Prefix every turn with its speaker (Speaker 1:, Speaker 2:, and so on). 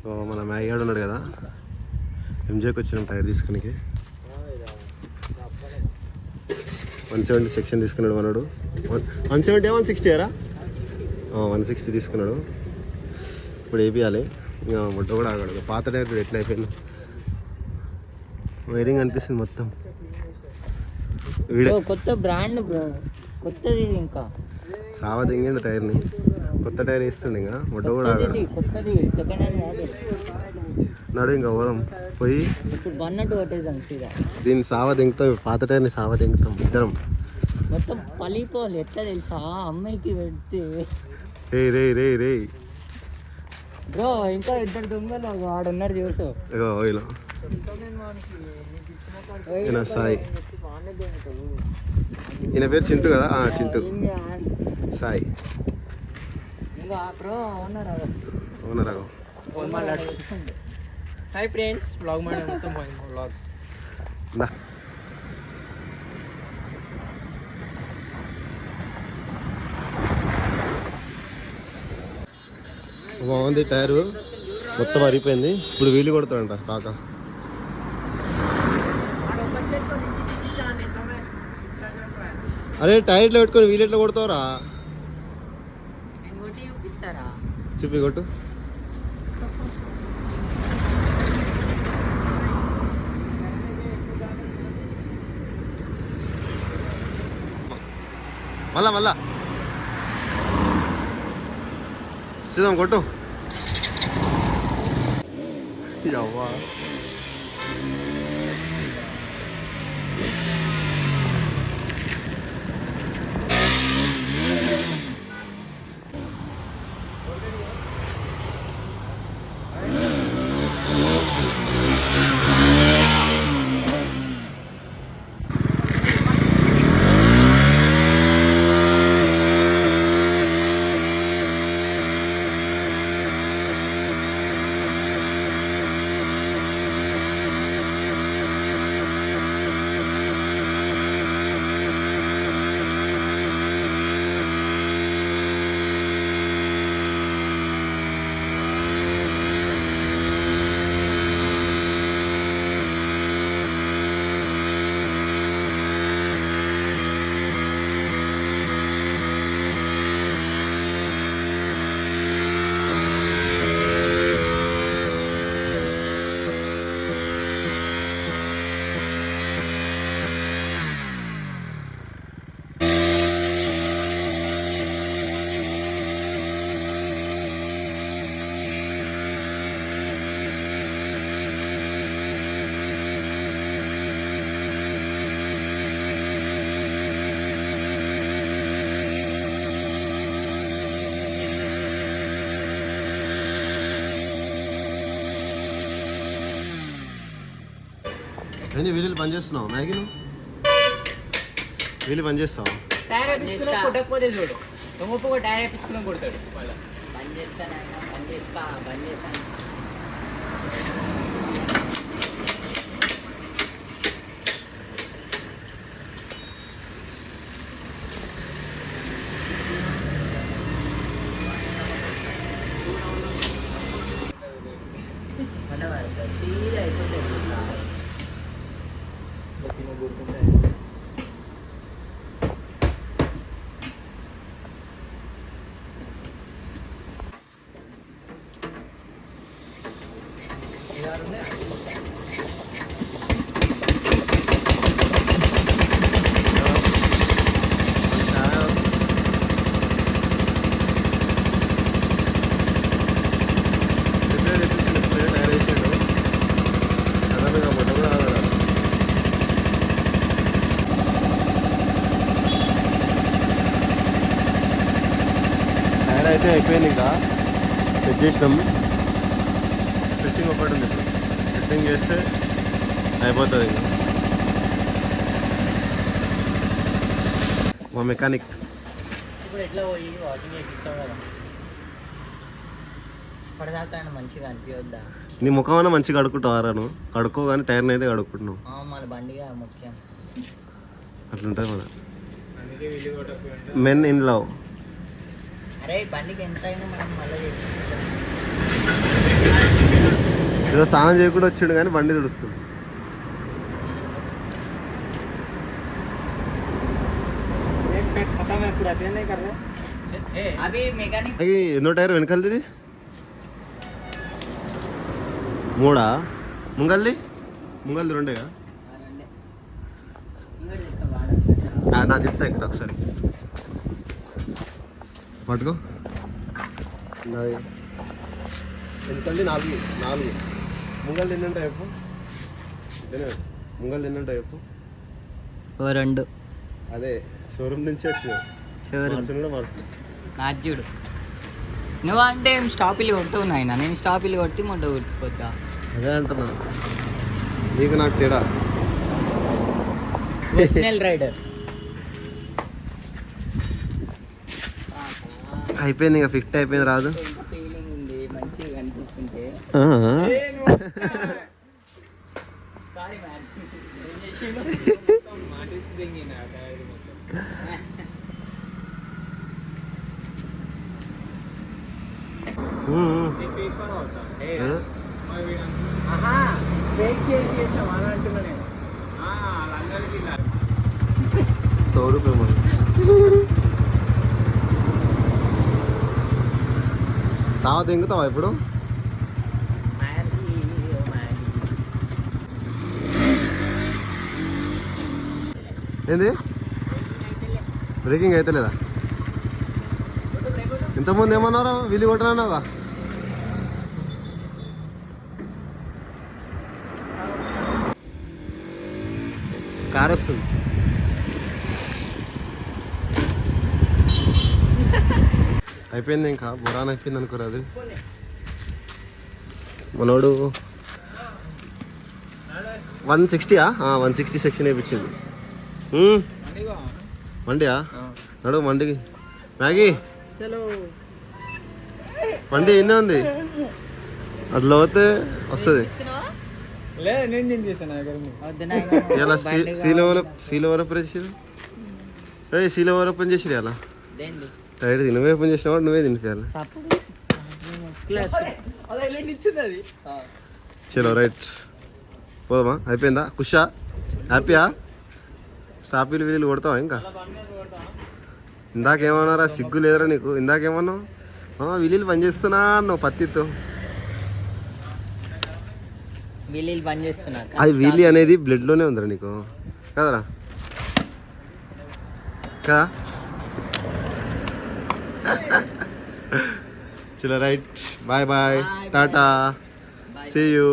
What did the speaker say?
Speaker 1: So మన Maggi ఉన్నాడు కదా, ఎంజేకి వచ్చినాం టైర్ తీసుకునికి. 170 సెక్షన్ తీసుకున్నాడు మనోడు. 170 160 రా, 160 తీసుకున్నాడు. ఇప్పుడు వేపియాలి. ఇంకా ముడ్డ కూడా ఆగాడు. పాత టైర్ ఎట్లా అయిపోయింది, వైరింగ్ అనిపిస్తుంది మొత్తం.
Speaker 2: కొత్త బ్రాండ్ కొత్తది, ఇంకా
Speaker 1: సావా దింగిండు టైర్ని. కొత్త టైర్ వేస్తుండే, ఇంకా ముడ్డ కూడా ఆగాడు. నడు ఇంకా పోదాం పోయి దీన్ని సావా దింగుతాం. పాత టైర్ని సావా దింగుతాం ఇద్దరం.
Speaker 2: మొత్తం పలిపోవాలి. ఎట్లా తెలుసా, అమ్మాయికి పెడితే
Speaker 1: రే రే రే రే
Speaker 2: బ్రో. ఇంకా ఇద్దరు దొంగలు వాడున్నారు చూసు.
Speaker 1: ఇగో ఇలా ఈయన సాయి, ఈయన పేరు చింటూ కదా. Chintu Sai owner.
Speaker 2: Hi friends, blog మాట మొత్తం బ్లాగ్
Speaker 1: బాగుంది. టైరు మొత్తం అరిగిపోయింది. ఇప్పుడు వీలు కొడతాడంట కాక. అరే టైర్లో పెట్టుకొని వీలు ఎట్లా కొడతావురా? చూపి కొట్టు. మళ్ళా చూద్దాం, కొట్టు. అవ్వా ఏంటి వీళ్ళు పని చేస్తున్నావు? మ్యాగీ నువ్వు వీళ్ళు పని చేస్తావు?
Speaker 2: టైర్ కొట్టకపోతే చూడు, దొంగ టైర్ వేయించుకుని కొడతాడు. పని చేస్తాను. సీదా అయిపోతుంది.
Speaker 1: అయితే అయిపోయింది. ఇంకా సెట్ చేసినాం. ఫిట్టింగ్ ఒకటి ఉంది. ఇప్పుడు ఫిట్టింగ్ చేస్తే అయిపోతుంది. ఇంకా మా మెకానిక్
Speaker 2: ఇప్పుడు ఎట్లా పోయి వాకింగ్ చేపిస్తావు కదా, పడదాకా మంచిగా అనిపించొద్దా?
Speaker 1: నీ ముఖం అయినా మంచిగా కడుక్కుంటావారా? నువ్వు కడుక్కో, కానీ టైర్ని అయితే కడుక్కుంటున్నావు.
Speaker 2: మన బండిగా ముఖ్యం.
Speaker 1: అట్లుంటుంది మన మెన్ ఇన్ లవ్.
Speaker 2: అరే బండికి ఎంత అయినా మనం మళ్ళీ
Speaker 1: ఏదో స్నానం చేయకుండా వచ్చిండు కానీ బండి తుడుస్తుంది.
Speaker 2: అవి మెకానిక్
Speaker 1: అది ఎన్నో టైర్ వెనకాలది? మూడా? ముంగల్ది రెండేగా? నా చెప్తా ఇక్కడ ఒకసారి పట్టుకో. వెనకాలది నాలుగు. ముంగల్ తిన్నంట చెప్పు. ముంగల్ తిన్నంట చెప్పు.
Speaker 2: 2
Speaker 1: అదే షోరూమ్ నుంచి వచ్చిన కూడా మార్చు.
Speaker 2: నాజుడు నువ్వు అంటే స్టాపిల్ కొట్టు నాయన, నేను స్టాపిల్ కొట్టి మొట్ట కొట్టుకోతా.
Speaker 1: అదే అంటున్నా, నీకు నాకు తేడా.
Speaker 2: పర్సనల్ రైడర్
Speaker 1: అయిపోయింది, ఇంకా ఫిట్ అయిపోయింది. రాదు
Speaker 2: ఫీలింగ్ ఉంది మంచిగా కనిపిస్తుంటే. Sorry man.
Speaker 1: ₹100 మనం సావత్ ఎంగుతావా ఇప్పుడు? ఏంది బ్రేకింగ్ అయితే లేదా? ఇంతకుముందు ఏమన్నారా వీలు కొట్టనన్నావా? కార్ వస్తుంది. అయిపోయింది, ఇంకా బురాన్ అయిపోయింది అనుకోరాదు. మనోడు 160 160 సెక్షన్ వేయించింది. మండియా నడు మండికి. మ్యాగీ మండి ఎన్నే ఉంది, అట్లా పోతే వస్తుంది. ఇలా సీలో ఓపెన్ చేసిరు. సీలో ఓపెన్ చేసిరు అలా టైర్. నువ్వే ఓపెన్ చేసినావు, నువ్వే తినిపించాలి. చలో రైట్ పోదామా? అయిపోయిందా? ఖుషా? హ్యాపీయా? స్టాపీలు వీలు కొడతావా? ఇంకా ఇందాకేమన్నారా? సిగ్గు లేదురా నీకు? ఇందాకేమన్నావు? వీళ్ళు పని చేస్తున్నా అన్నావు పత్తితో.
Speaker 2: వీళ్ళు పని చేస్తున్నా.
Speaker 1: అది వీలి అనేది బ్లడ్ లోనే ఉందిరా నీకు కదరా? కదా? చలో right, bye bye, tata, see you.